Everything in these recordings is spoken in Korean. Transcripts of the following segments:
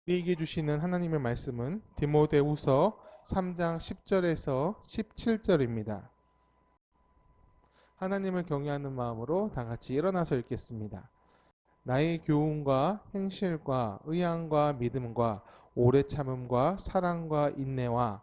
우리에게 주시는 하나님의 말씀은 디모데후서 3장 10절에서 17절입니다. 하나님을 경외하는 마음으로 다 같이 일어나서 읽겠습니다. 나의 교훈과 행실과 의향과 믿음과 오래 참음과 사랑과 인내와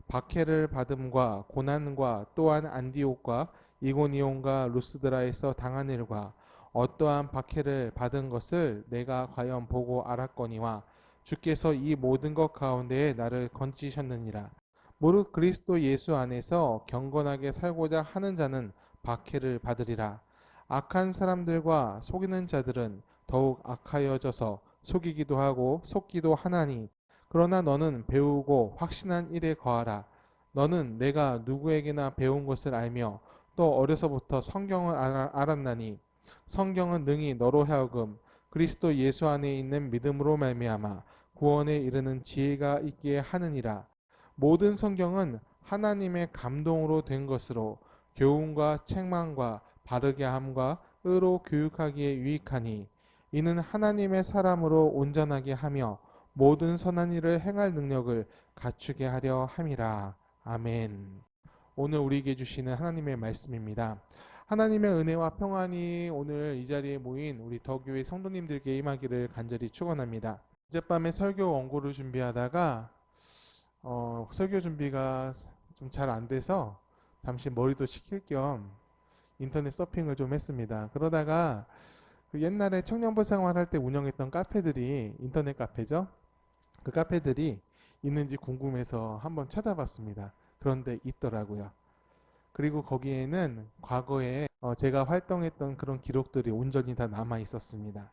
박해를 받음과 고난과 또한 안디옥과 이고니온과 루스드라에서 당한 일과 어떠한 박해를 받은 것을 내가 과연 보고 알았거니와 주께서 이 모든 것 가운데에 나를 건지셨느니라. 무릇 그리스도 예수 안에서 경건하게 살고자 하는 자는 박해를 받으리라. 악한 사람들과 속이는 자들은 더욱 악하여져서 속이기도 하고 속기도 하나니, 그러나 너는 배우고 확신한 일에 거하라. 너는 내가 누구에게나 배운 것을 알며 또 어려서부터 성경을 알았나니, 성경은 능히 너로 하여금 그리스도 예수 안에 있는 믿음으로 말미암아 구원에 이르는 지혜가 있게 하느니라. 모든 성경은 하나님의 감동으로 된 것으로 교훈과 책망과 바르게 함과 의로 교육하기에 유익하니, 이는 하나님의 사람으로 온전하게 하며 모든 선한 일을 행할 능력을 갖추게 하려 함이라. 아멘. 오늘 우리에게 주시는 하나님의 말씀입니다. 하나님의 은혜와 평안이 오늘 이 자리에 모인 우리 더교회 성도님들께 임하기를 간절히 축원합니다. 어젯밤에 설교 원고를 준비하다가 설교 준비가 좀 잘 안 돼서 잠시 머리도 식힐 겸 인터넷 서핑을 좀 했습니다. 그러다가 그 옛날에 청년부 생활할 때 운영했던 카페들이, 인터넷 카페죠. 그 카페들이 있는지 궁금해서 한번 찾아봤습니다. 그런데 있더라고요. 그리고 거기에는 과거에 제가 활동했던 그런 기록들이 온전히 다 남아 있었습니다.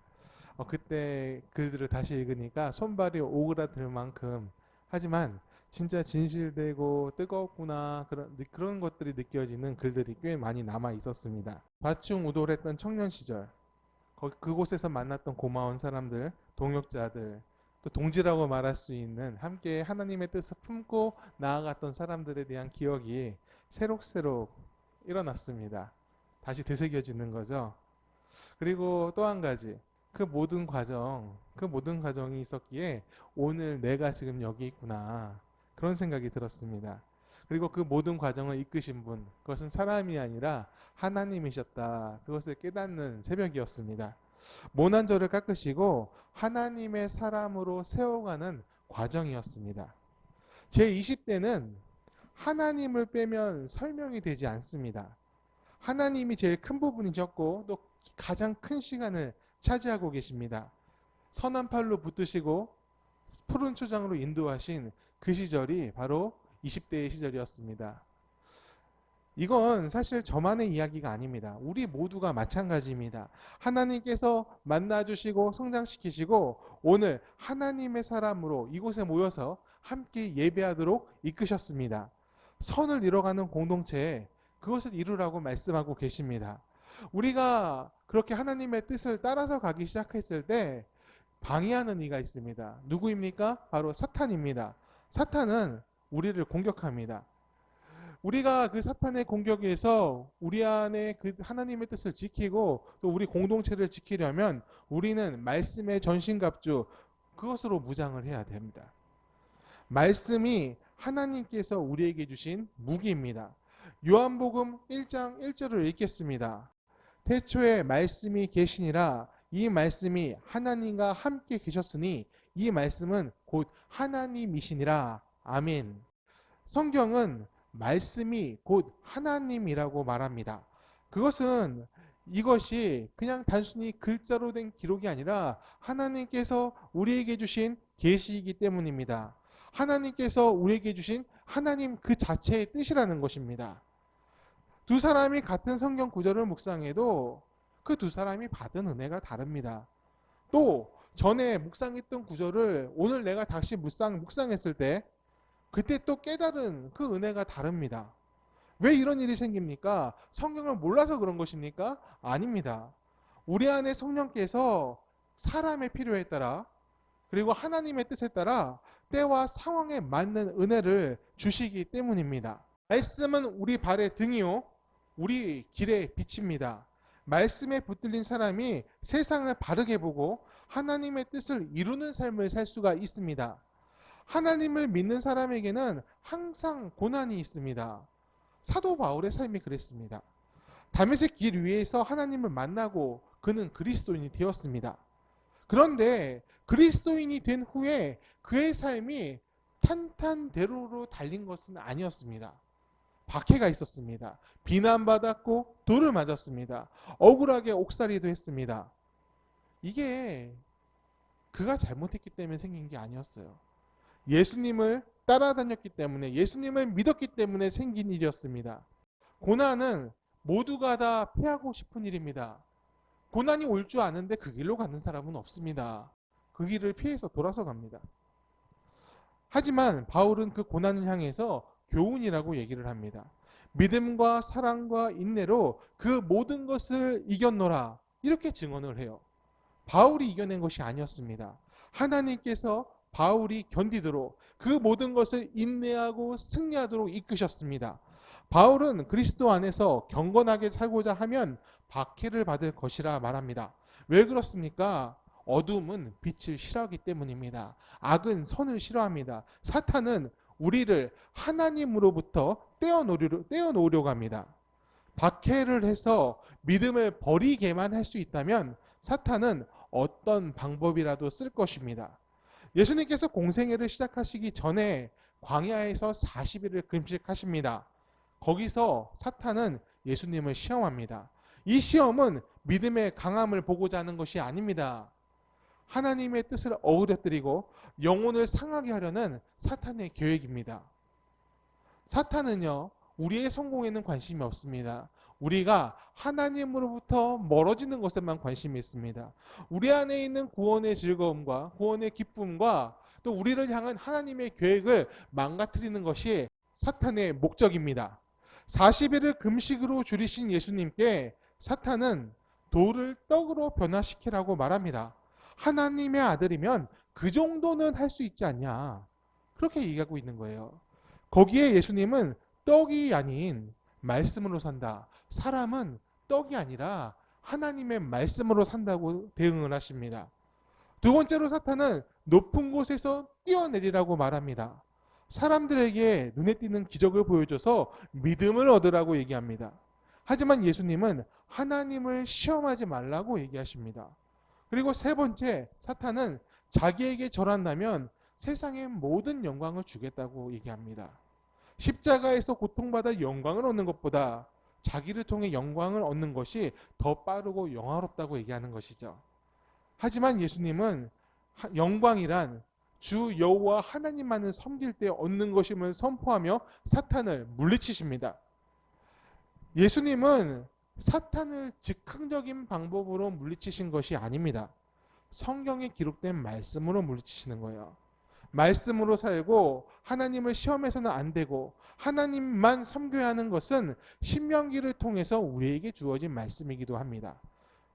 그때 글들을 다시 읽으니까 손발이 오그라들 만큼, 하지만 진짜 진실되고 뜨겁구나, 그런 것들이 느껴지는 글들이 꽤 많이 남아 있었습니다. 좌충우돌했던 청년 시절, 그곳에서 만났던 고마운 사람들, 동역자들, 또 동지라고 말할 수 있는, 함께 하나님의 뜻을 품고 나아갔던 사람들에 대한 기억이 새록새록 일어났습니다. 다시 되새겨지는 거죠. 그리고 또 한 가지, 그 모든 과정이 있었기에 오늘 내가 지금 여기 있구나, 그런 생각이 들었습니다. 그리고 그 모든 과정을 이끄신 분, 그것은 사람이 아니라 하나님이셨다, 그것을 깨닫는 새벽이었습니다. 모난 저를 깎으시고 하나님의 사람으로 세워가는 과정이었습니다. 제 20대는 하나님을 빼면 설명이 되지 않습니다. 하나님이 제일 큰 부분이셨고 또 가장 큰 시간을 차지하고 계십니다. 선한 팔로 붙드시고 푸른 초장으로 인도하신 그 시절이 바로 20대의 시절이었습니다. 이건 사실 저만의 이야기가 아닙니다. 우리 모두가 마찬가지입니다. 하나님께서 만나주시고 성장시키시고 오늘 하나님의 사람으로 이곳에 모여서 함께 예배하도록 이끄셨습니다. 선을 이뤄가는 공동체에 그것을 이루라고 말씀하고 계십니다. 우리가 그렇게 하나님의 뜻을 따라서 가기 시작했을 때 방해하는 이가 있습니다. 누구입니까? 바로 사탄입니다. 사탄은 우리를 공격합니다. 우리가 그 사탄의 공격에서 우리 안에 그 하나님의 뜻을 지키고 또 우리 공동체를 지키려면 우리는 말씀의 전신갑주, 그것으로 무장을 해야 됩니다. 말씀이 하나님께서 우리에게 주신 무기입니다. 요한복음 1장 1절을 읽겠습니다. 태초에 말씀이 계시니라. 이 말씀이 하나님과 함께 계셨으니 이 말씀은 곧 하나님이시니라. 아멘. 성경은 말씀이 곧 하나님이라고 말합니다. 그것은, 이것이 그냥 단순히 글자로 된 기록이 아니라 하나님께서 우리에게 주신 계시이기 때문입니다. 하나님께서 우리에게 주신 하나님 그 자체의 뜻이라는 것입니다. 두 사람이 같은 성경 구절을 묵상해도 그 두 사람이 받은 은혜가 다릅니다. 또 전에 묵상했던 구절을 오늘 내가 다시 묵상했을 때 그때 또 깨달은 그 은혜가 다릅니다. 왜 이런 일이 생깁니까? 성경을 몰라서 그런 것입니까? 아닙니다. 우리 안에 성령께서 사람의 필요에 따라 그리고 하나님의 뜻에 따라 때와 상황에 맞는 은혜를 주시기 때문입니다. 말씀은 우리 발의 등이요 우리 길의 빛입니다. 말씀에 붙들린 사람이 세상을 바르게 보고 하나님의 뜻을 이루는 삶을 살 수가 있습니다. 하나님을 믿는 사람에게는 항상 고난이 있습니다. 사도 바울의 삶이 그랬습니다. 다메섹 길 위에서 하나님을 만나고 그는 그리스도인이 되었습니다. 그런데 그리스도인이 된 후에 그의 삶이 탄탄대로로 달린 것은 아니었습니다. 박해가 있었습니다. 비난받았고 돌을 맞았습니다. 억울하게 옥살이도 했습니다. 이게 그가 잘못했기 때문에 생긴 게 아니었어요. 예수님을 따라다녔기 때문에, 예수님을 믿었기 때문에 생긴 일이었습니다. 고난은 모두가 다 피하고 싶은 일입니다. 고난이 올 줄 아는데 그 길로 가는 사람은 없습니다. 그 길을 피해서 돌아서 갑니다. 하지만 바울은 그 고난을 향해서 교훈이라고 얘기를 합니다. 믿음과 사랑과 인내로 그 모든 것을 이겼노라, 이렇게 증언을 해요. 바울이 이겨낸 것이 아니었습니다. 하나님께서 바울이 견디도록 그 모든 것을 인내하고 승리하도록 이끄셨습니다. 바울은 그리스도 안에서 경건하게 살고자 하면 박해를 받을 것이라 말합니다. 왜 그렇습니까? 어둠은 빛을 싫어하기 때문입니다. 악은 선을 싫어합니다. 사탄은 우리를 하나님으로부터 떼어놓으려고 합니다. 박해를 해서 믿음을 버리게만 할 수 있다면 사탄은 어떤 방법이라도 쓸 것입니다. 예수님께서 공생애를 시작하시기 전에 광야에서 40일을 금식하십니다. 거기서 사탄은 예수님을 시험합니다. 이 시험은 믿음의 강함을 보고자 하는 것이 아닙니다. 하나님의 뜻을 어그러뜨리고 영혼을 상하게 하려는 사탄의 계획입니다. 사탄은요, 우리의 성공에는 관심이 없습니다. 우리가 하나님으로부터 멀어지는 것에만 관심이 있습니다. 우리 안에 있는 구원의 즐거움과 구원의 기쁨과 또 우리를 향한 하나님의 계획을 망가뜨리는 것이 사탄의 목적입니다. 40일을 금식으로 줄이신 예수님께 사탄은 돌을 떡으로 변화시키라고 말합니다. 하나님의 아들이면 그 정도는 할 수 있지 않냐, 그렇게 얘기하고 있는 거예요. 거기에 예수님은 떡이 아닌 말씀으로 산다, 사람은 떡이 아니라 하나님의 말씀으로 산다고 대응을 하십니다. 두 번째로 사탄은 높은 곳에서 뛰어내리라고 말합니다. 사람들에게 눈에 띄는 기적을 보여줘서 믿음을 얻으라고 얘기합니다. 하지만 예수님은 하나님을 시험하지 말라고 얘기하십니다. 그리고 세 번째, 사탄은 자기에게 절한다면 세상의 모든 영광을 주겠다고 얘기합니다. 십자가에서 고통받아 영광을 얻는 것보다 자기를 통해 영광을 얻는 것이 더 빠르고 영화롭다고 얘기하는 것이죠. 하지만 예수님은 영광이란 주 여호와 하나님만을 섬길 때 얻는 것임을 선포하며 사탄을 물리치십니다. 예수님은 사탄을 즉흥적인 방법으로 물리치신 것이 아닙니다. 성경에 기록된 말씀으로 물리치시는 거예요. 말씀으로 살고 하나님을 시험해서는 안 되고 하나님만 섬겨야 하는 것은 신명기를 통해서 우리에게 주어진 말씀이기도 합니다.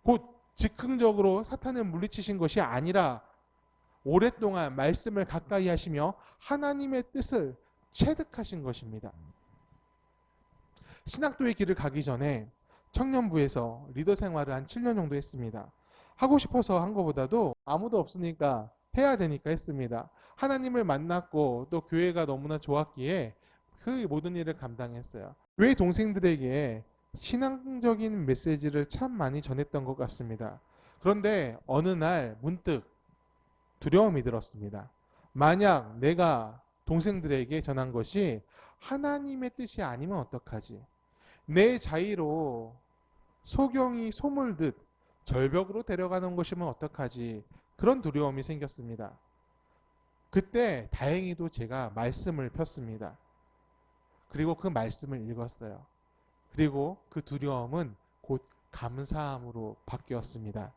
곧 즉흥적으로 사탄을 물리치신 것이 아니라 오랫동안 말씀을 가까이 하시며 하나님의 뜻을 체득하신 것입니다. 신학도의 길을 가기 전에 청년부에서 리더 생활을 한 7년 정도 했습니다. 하고 싶어서 한 것보다도 아무도 없으니까 해야 되니까 했습니다. 하나님을 만났고 또 교회가 너무나 좋았기에 그 모든 일을 감당했어요. 교회 동생들에게 신앙적인 메시지를 참 많이 전했던 것 같습니다. 그런데 어느 날 문득 두려움이 들었습니다. 만약 내가 동생들에게 전한 것이 하나님의 뜻이 아니면 어떡하지? 내 자의로 소경이 소몰듯 절벽으로 데려가는 것이면 어떡하지? 그런 두려움이 생겼습니다. 그때 다행히도 제가 말씀을 폈습니다. 그리고 그 말씀을 읽었어요. 그리고 그 두려움은 곧 감사함으로 바뀌었습니다.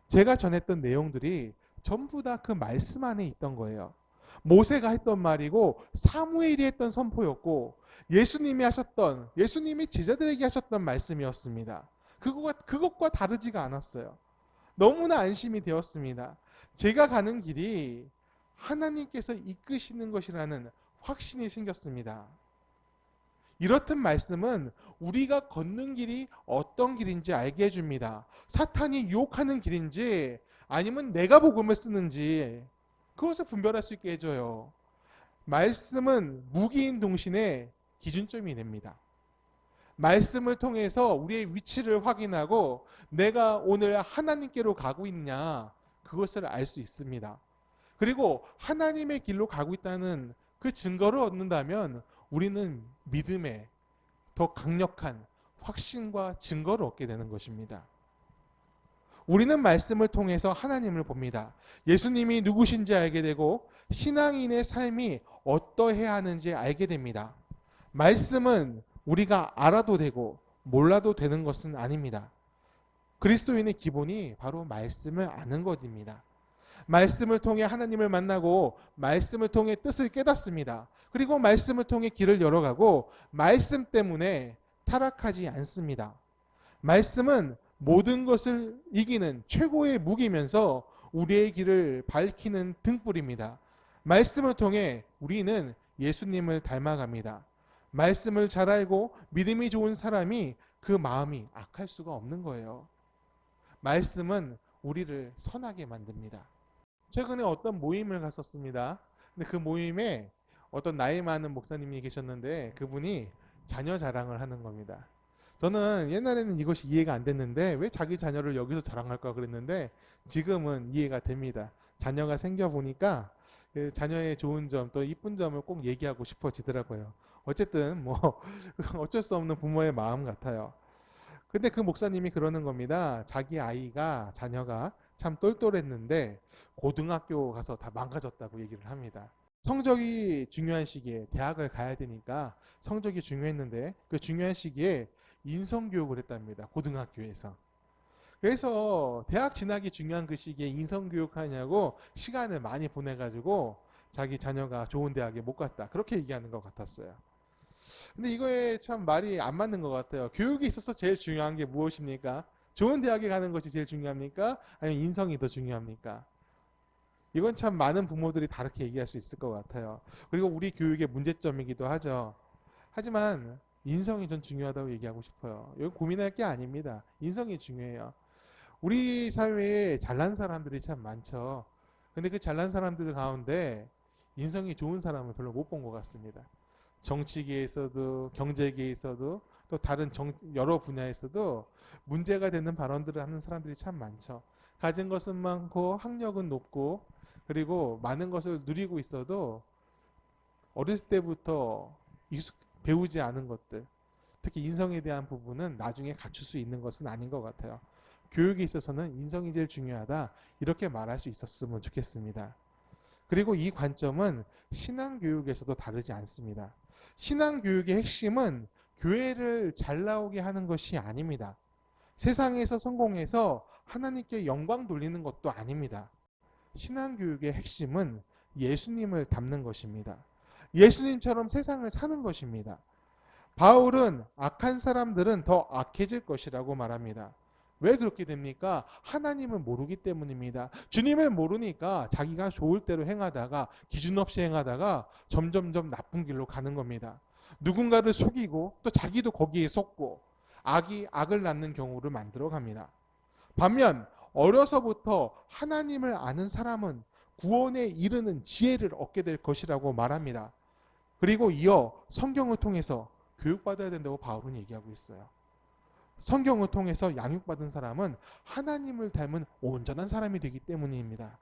제가 전했던 내용들이 전부 다 그 말씀 안에 있던 거예요. 모세가 했던 말이고 사무엘이 했던 선포였고 예수님이 제자들에게 하셨던 말씀이었습니다. 그것과 다르지가 않았어요. 너무나 안심이 되었습니다. 제가 가는 길이 하나님께서 이끄시는 것이라는 확신이 생겼습니다. 이렇듯 말씀은 우리가 걷는 길이 어떤 길인지 알게 해줍니다. 사탄이 유혹하는 길인지 아니면 내가 복음을 쓰는지 그것을 분별할 수 있게 해줘요. 말씀은 무기인 동신의 기준점이 됩니다. 말씀을 통해서 우리의 위치를 확인하고 내가 오늘 하나님께로 가고 있냐 그것을 알 수 있습니다. 그리고 하나님의 길로 가고 있다는 그 증거를 얻는다면 우리는 믿음의 더 강력한 확신과 증거를 얻게 되는 것입니다. 우리는 말씀을 통해서 하나님을 봅니다. 예수님이 누구신지 알게 되고 신앙인의 삶이 어떠해야 하는지 알게 됩니다. 말씀은 우리가 알아도 되고 몰라도 되는 것은 아닙니다. 그리스도인의 기본이 바로 말씀을 아는 것입니다. 말씀을 통해 하나님을 만나고 말씀을 통해 뜻을 깨닫습니다. 그리고 말씀을 통해 길을 열어가고 말씀 때문에 타락하지 않습니다. 말씀은 모든 것을 이기는 최고의 무기면서 우리의 길을 밝히는 등불입니다. 말씀을 통해 우리는 예수님을 닮아갑니다. 말씀을 잘 알고 믿음이 좋은 사람이 그 마음이 악할 수가 없는 거예요. 말씀은 우리를 선하게 만듭니다. 최근에 어떤 모임을 갔었습니다. 근데 그 모임에 어떤 나이 많은 목사님이 계셨는데 그분이 자녀 자랑을 하는 겁니다. 저는 옛날에는 이것이 이해가 안 됐는데 왜 자기 자녀를 여기서 자랑할까 그랬는데 지금은 이해가 됩니다. 자녀가 생겨 보니까 그 자녀의 좋은 점 또 이쁜 점을 꼭 얘기하고 싶어지더라고요. 어쨌든 뭐 어쩔 수 없는 부모의 마음 같아요. 근데 그 목사님이 그러는 겁니다. 자기 아이가 자녀가 참 똘똘했는데 고등학교 가서 다 망가졌다고 얘기를 합니다. 성적이 중요한 시기에 대학을 가야 되니까 성적이 중요했는데 그 중요한 시기에 인성교육을 했답니다. 고등학교에서. 그래서 대학 진학이 중요한 그 시기에 인성교육하냐고 시간을 많이 보내가지고 자기 자녀가 좋은 대학에 못 갔다. 그렇게 얘기하는 것 같았어요. 근데 이거에 참 말이 안 맞는 것 같아요. 교육에 있어서 제일 중요한 게 무엇입니까? 좋은 대학에 가는 것이 제일 중요합니까? 아니면 인성이 더 중요합니까? 이건 참 많은 부모들이 다르게 얘기할 수 있을 것 같아요. 그리고 우리 교육의 문제점이기도 하죠. 하지만 인성이 전 중요하다고 얘기하고 싶어요. 이건 고민할 게 아닙니다. 인성이 중요해요. 우리 사회에 잘난 사람들이 참 많죠. 근데 그 잘난 사람들 가운데 인성이 좋은 사람을 별로 못 본 것 같습니다. 정치계에서도 경제계에서도 또 다른 여러 분야에서도 문제가 되는 발언들을 하는 사람들이 참 많죠. 가진 것은 많고 학력은 높고 그리고 많은 것을 누리고 있어도 어렸을 때부터 배우지 않은 것들, 특히 인성에 대한 부분은 나중에 갖출 수 있는 것은 아닌 것 같아요. 교육에 있어서는 인성이 제일 중요하다 이렇게 말할 수 있었으면 좋겠습니다. 그리고 이 관점은 신앙교육에서도 다르지 않습니다. 신앙교육의 핵심은 교회를 잘 나오게 하는 것이 아닙니다. 세상에서 성공해서 하나님께 영광 돌리는 것도 아닙니다. 신앙교육의 핵심은 예수님을 닮는 것입니다. 예수님처럼 세상을 사는 것입니다. 바울은 악한 사람들은 더 악해질 것이라고 말합니다. 왜 그렇게 됩니까? 하나님을 모르기 때문입니다. 주님을 모르니까 자기가 좋을 대로 행하다가 기준 없이 행하다가 점점점 나쁜 길로 가는 겁니다. 누군가를 속이고 또 자기도 거기에 속고 악이 악을 낳는 경우를 만들어 갑니다. 반면 어려서부터 하나님을 아는 사람은 구원에 이르는 지혜를 얻게 될 것이라고 말합니다. 그리고 이어 성경을 통해서 교육받아야 된다고 바울은 얘기하고 있어요. 성경을 통해서 양육받은 사람은 하나님을 닮은 온전한 사람이 되기 때문입니다.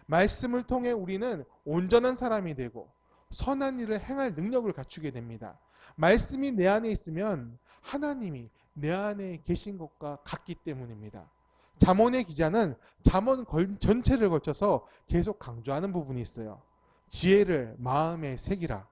말씀을 통해 우리는 온전한 사람이 되고 선한 일을 행할 능력을 갖추게 됩니다. 말씀이 내 안에 있으면 하나님이 내 안에 계신 것과 같기 때문입니다. 잠언의 기자는 잠언 전체를 걸쳐서 계속 강조하는 부분이 있어요. 지혜를 마음에 새기라.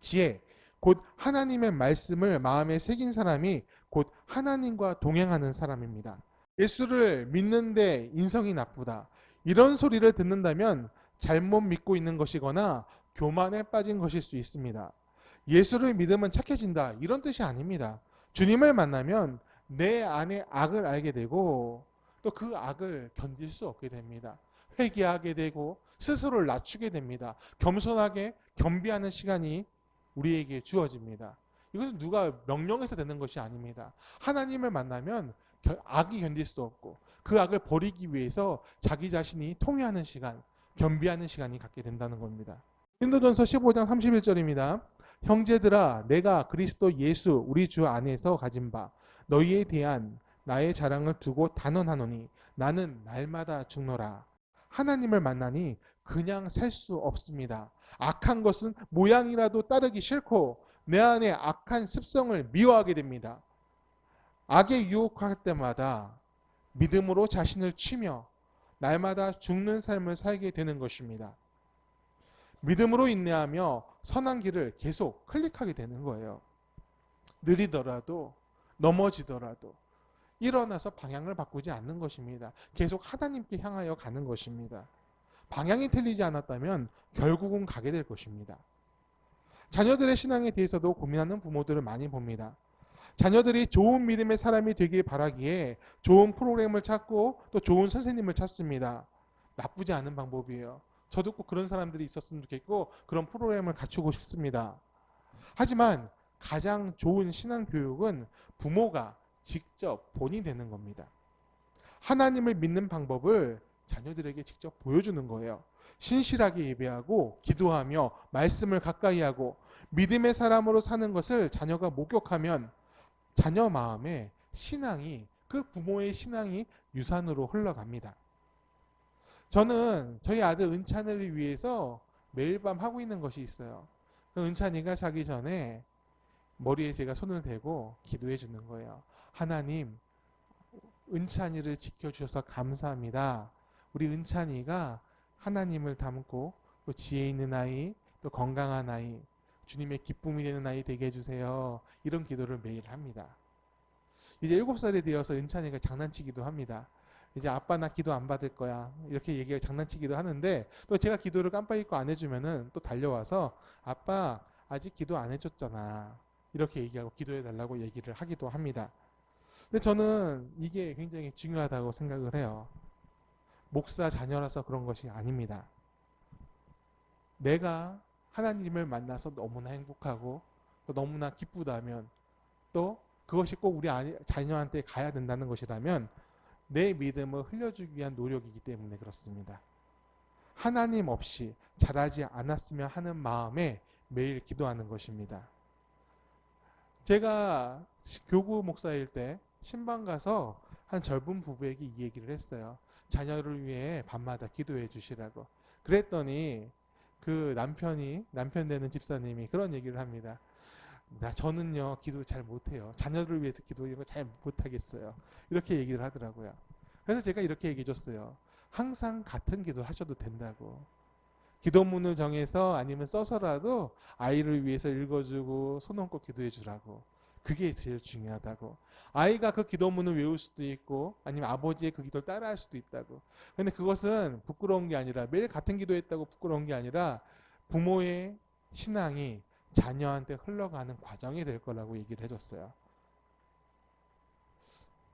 지혜, 곧 하나님의 말씀을 마음에 새긴 사람이 곧 하나님과 동행하는 사람입니다. 예수를 믿는데 인성이 나쁘다. 이런 소리를 듣는다면 잘못 믿고 있는 것이거나 교만에 빠진 것일 수 있습니다. 예수를 믿으면 착해진다. 이런 뜻이 아닙니다. 주님을 만나면 내 안에 악을 알게 되고 또 그 악을 견딜 수 없게 됩니다. 회개하게 되고 스스로를 낮추게 됩니다. 겸손하게 겸비하는 시간이 우리에게 주어집니다. 이것은 누가 명령해서 되는 것이 아닙니다. 하나님을 만나면 악이 견딜 수 없고 그 악을 버리기 위해서 자기 자신이 통회하는 시간, 겸비하는 시간이 갖게 된다는 겁니다. 고린도전서 15장 31절입니다. 형제들아 내가 그리스도 예수 우리 주 안에서 가진 바 너희에 대한 나의 자랑을 두고 단언하노니 나는 날마다 죽노라. 하나님을 만나니 그냥 살 수 없습니다. 악한 것은 모양이라도 따르기 싫고 내 안에 악한 습성을 미워하게 됩니다. 악에 유혹할 때마다 믿음으로 자신을 치며 날마다 죽는 삶을 살게 되는 것입니다. 믿음으로 인내하며 선한 길을 계속 클릭하게 되는 거예요. 느리더라도 넘어지더라도 일어나서 방향을 바꾸지 않는 것입니다. 계속 하나님께 향하여 가는 것입니다. 방향이 틀리지 않았다면 결국은 가게 될 것입니다. 자녀들의 신앙에 대해서도 고민하는 부모들을 많이 봅니다. 자녀들이 좋은 믿음의 사람이 되길 바라기에 좋은 프로그램을 찾고 또 좋은 선생님을 찾습니다. 나쁘지 않은 방법이에요. 저도 꼭 그런 사람들이 있었으면 좋겠고 그런 프로그램을 갖추고 싶습니다. 하지만 가장 좋은 신앙 교육은 부모가 직접 본이 되는 겁니다. 하나님을 믿는 방법을 자녀들에게 직접 보여주는 거예요. 신실하게 예배하고 기도하며 말씀을 가까이 하고 믿음의 사람으로 사는 것을 자녀가 목격하면 자녀 마음에 신앙이 그 부모의 신앙이 유산으로 흘러갑니다. 저는 저희 아들 은찬이를 위해서 매일 밤 하고 있는 것이 있어요. 은찬이가 자기 전에 머리에 제가 손을 대고 기도해 주는 거예요. 하나님, 은찬이를 지켜주셔서 감사합니다. 우리 은찬이가 하나님을 닮고 또 지혜 있는 아이, 또 건강한 아이, 주님의 기쁨이 되는 아이 되게 해주세요. 이런 기도를 매일 합니다. 이제 7살이 되어서 은찬이가 장난치기도 합니다. 이제 아빠 나 기도 안 받을 거야. 이렇게 얘기하고 장난치기도 하는데 또 제가 기도를 깜빡 잊고 안 해주면은 또 달려와서 아빠 아직 기도 안 해줬잖아. 이렇게 얘기하고 기도해 달라고 얘기를 하기도 합니다. 근데 저는 이게 굉장히 중요하다고 생각을 해요. 목사 자녀라서 그런 것이 아닙니다. 내가 하나님을 만나서 너무나 행복하고 또 너무나 기쁘다면 또 그것이 꼭 우리 자녀한테 가야 된다는 것이라면 내 믿음을 흘려주기 위한 노력이기 때문에 그렇습니다. 하나님 없이 잘하지 않았으면 하는 마음에 매일 기도하는 것입니다. 제가 교구 목사일 때 신방 가서 한 젊은 부부에게 이 얘기를 했어요. 자녀를 위해 밤마다 기도해 주시라고. 그랬더니 그 남편 되는 집사님이 그런 얘기를 합니다. 저는요 기도 잘 못해요. 자녀를 위해서 기도 이런 거 잘 못하겠어요. 이렇게 얘기를 하더라고요. 그래서 제가 이렇게 얘기해 줬어요. 항상 같은 기도를 하셔도 된다고. 기도문을 정해서 아니면 써서라도 아이를 위해서 읽어주고 손 얹고 기도해 주라고. 그게 제일 중요하다고. 아이가 그 기도문을 외울 수도 있고 아니면 아버지의 그 기도를 따라할 수도 있다고. 근데 그것은 부끄러운 게 아니라 매일 같은 기도했다고 부끄러운 게 아니라 부모의 신앙이 자녀한테 흘러가는 과정이 될 거라고 얘기를 해줬어요.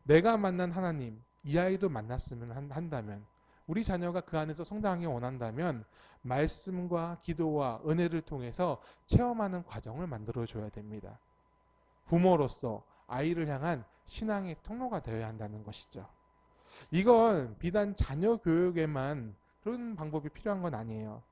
내가 만난 하나님, 이 아이도 만났으면 한다면 우리 자녀가 그 안에서 성장하기 원한다면 말씀과 기도와 은혜를 통해서 체험하는 과정을 만들어줘야 됩니다. 부모로서 아이를 향한 신앙의 통로가 되어야 한다는 것이죠. 이건 비단 자녀 교육에만 그런 방법이 필요한 건 아니에요.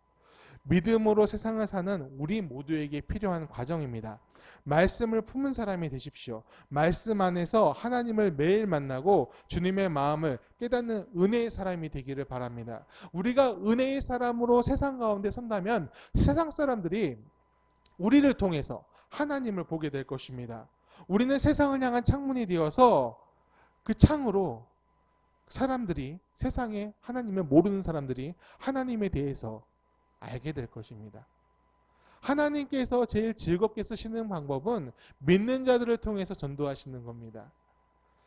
믿음으로 세상을 사는 우리 모두에게 필요한 과정입니다. 말씀을 품은 사람이 되십시오. 말씀 안에서 하나님을 매일 만나고 주님의 마음을 깨닫는 은혜의 사람이 되기를 바랍니다. 우리가 은혜의 사람으로 세상 가운데 선다면 세상 사람들이 우리를 통해서 하나님을 보게 될 것입니다. 우리는 세상을 향한 창문이 되어서 그 창으로 사람들이 세상에 하나님을 모르는 사람들이 하나님에 대해서 알게 될 것입니다. 하나님께서 제일 즐겁게 쓰시는 방법은 믿는 자들을 통해서 전도하시는 겁니다.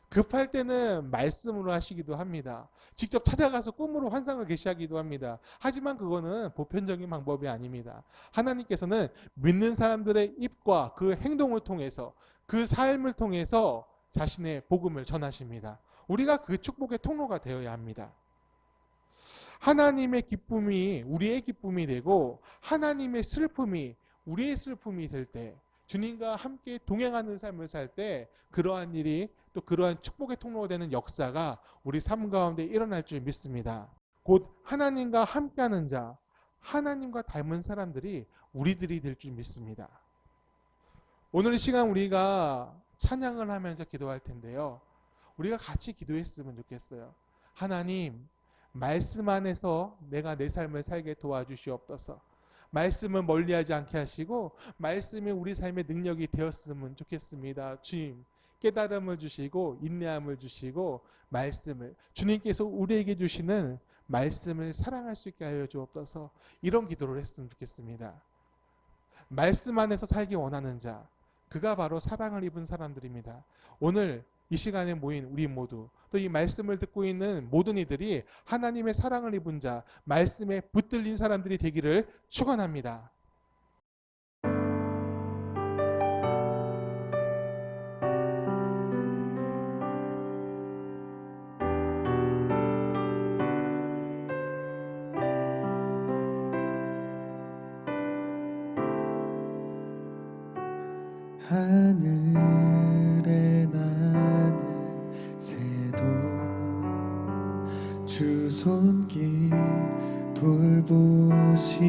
급할 때는 말씀으로 하시기도 합니다. 직접 찾아가서 꿈으로 환상을 계시하기도 합니다. 하지만 그거는 보편적인 방법이 아닙니다. 하나님께서는 믿는 사람들의 입과 그 행동을 통해서 그 삶을 통해서 자신의 복음을 전하십니다. 우리가 그 축복의 통로가 되어야 합니다. 하나님의 기쁨이 우리의 기쁨이 되고 하나님의 슬픔이 우리의 슬픔이 될 때 주님과 함께 동행하는 삶을 살 때 그러한 일이 또 그러한 축복의 통로가 되는 역사가 우리 삶 가운데 일어날 줄 믿습니다. 곧 하나님과 함께하는 자, 하나님과 닮은 사람들이 우리들이 될 줄 믿습니다. 오늘 이 시간 우리가 찬양을 하면서 기도할 텐데요. 우리가 같이 기도했으면 좋겠어요. 하나님, 말씀 안에서 내가 내 삶을 살게 도와주시옵소서. 말씀을 멀리하지 않게 하시고 말씀이 우리 삶의 능력이 되었으면 좋겠습니다. 주님, 깨달음을 주시고 인내함을 주시고 말씀을 주님께서 우리에게 주시는 말씀을 사랑할 수 있게 하여 주옵소서. 이런 기도를 했으면 좋겠습니다. 말씀 안에서 살기 원하는 자, 그가 바로 사랑을 입은 사람들입니다. 오늘 이 시간에 모인 우리 모두 또 이 말씀을 듣고 있는 모든 이들이 하나님의 사랑을 입은 자, 말씀에 붙들린 사람들이 되기를 축원합니다. 하늘에 나는 새도 주 손길 돌보시네.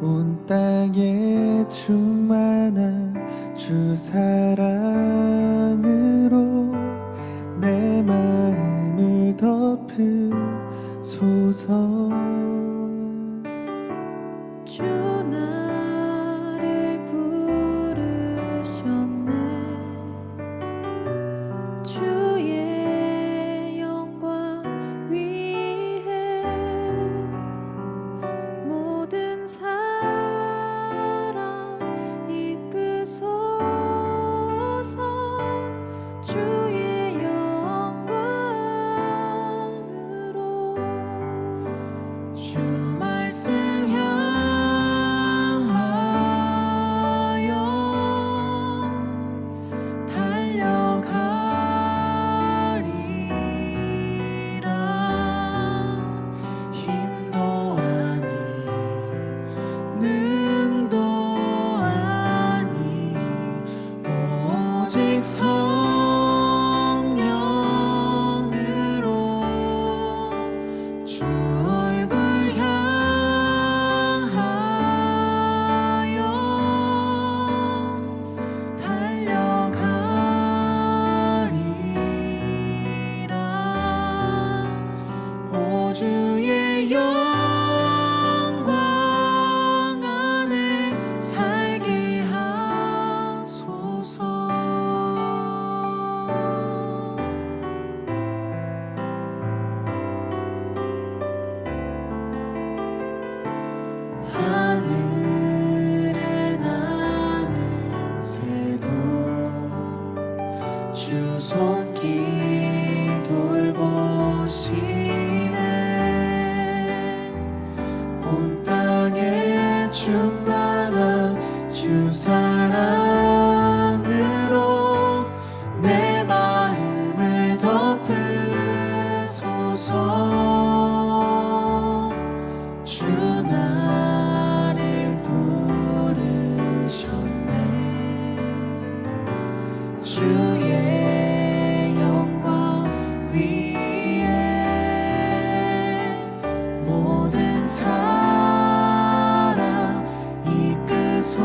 온 땅에 충만한 주 사랑으로 내 마음을 덮으소서. 주 나를 부르셨네. 주의 영광 위에 모든 사랑 이끄소서. 주의 영광으로 주 말씀 성령으로 주 얼굴 향하여 달려가리라. 오 주의 영광 안에 살게 하소서. 하늘에 나는 새도 주 손길 돌보시네. 온 땅에 충만한 주 사랑으로 내 마음을 덮으소서. 주 나를 부르셨네. 주의 영광 위에 모든 사랑 이끄소서.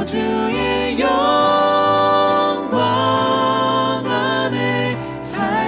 주의 영광 안에 살